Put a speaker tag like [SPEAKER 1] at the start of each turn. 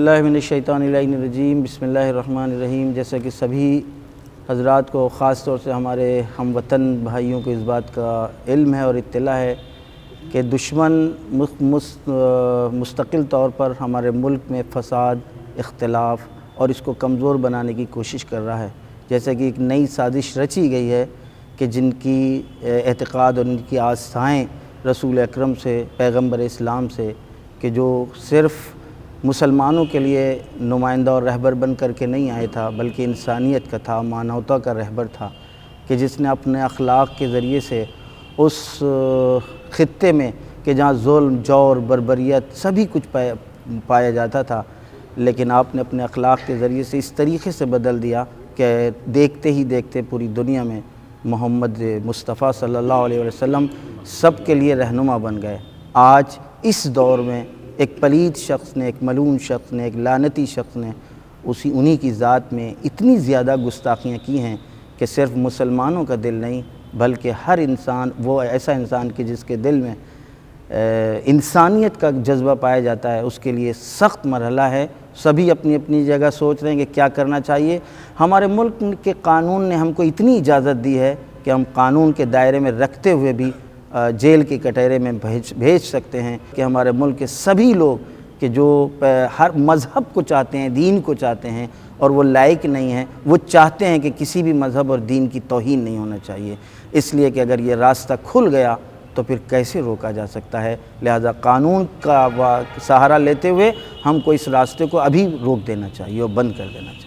[SPEAKER 1] बिल्लाहि मिनश्शैतानिर्रजीम बिस्मिल्लाहिर्रहमानिर्रहीम। जैसा कि सभी हज़रात को ख़ास तौर से हमारे हमवतन भाइयों को इस बात का इल्म है और इत्तला है कि दुश्मन मुस्तकिल तौर पर हमारे मुल्क में फ़साद, इख्तिलाफ़ और इसको कमज़ोर बनाने की कोशिश कर रहा है। जैसे कि एक नई साजिश रची गई है कि जिनकी एतक़ाद और उनकी आस्थाएँ रसूल अकरम से, पैगम्बर इस्लाम से, कि जो सिर्फ़ मुसलमानों के लिए नुमाइंदा और रहबर बन कर के नहीं आया था, बल्कि इंसानियत का था, मानवता का रहबर था, कि जिसने अपने अखलाक के ज़रिए से उस ख़ित्ते में कि जहाँ ज़ुल्म, जौर, बर्बरियत सभी कुछ पाया जाता था, लेकिन आपने अपने अखलाक के ज़रिए से इस तरीक़े से बदल दिया कि देखते ही देखते पूरी दुनिया में मोहम्मद मुस्तफ़ा सल्लल्लाहु अलैहि वसल्लम सब के लिए रहनुमा बन गए। आज इस दौर में एक पलीद शख्स ने, एक मलून शख्स ने, एक लानती शख्स ने उन्हीं की ज़ात में इतनी ज़्यादा गुस्ताखियाँ की हैं कि सिर्फ़ मुसलमानों का दिल नहीं बल्कि हर इंसान, वो ऐसा इंसान कि जिसके दिल में इंसानियत का जज्बा पाया जाता है, उसके लिए सख्त मरहला है। सभी अपनी अपनी जगह सोच रहे हैं कि क्या करना चाहिए। हमारे मुल्क के कानून ने हमको इतनी इजाज़त दी है कि हम कानून के दायरे में रखते हुए भी जेल के कटहरे में भेज सकते हैं कि हमारे मुल्क के सभी लोग कि जो हर मज़हब को चाहते हैं, दीन को चाहते हैं और वो लायक नहीं हैं, वो चाहते हैं कि किसी भी मज़हब और दीन की तौहीन नहीं होना चाहिए। इसलिए कि अगर ये रास्ता खुल गया तो फिर कैसे रोका जा सकता है। लिहाजा कानून का सहारा लेते हुए हमको इस रास्ते को अभी रोक देना चाहिए और बंद कर देना चाहिए।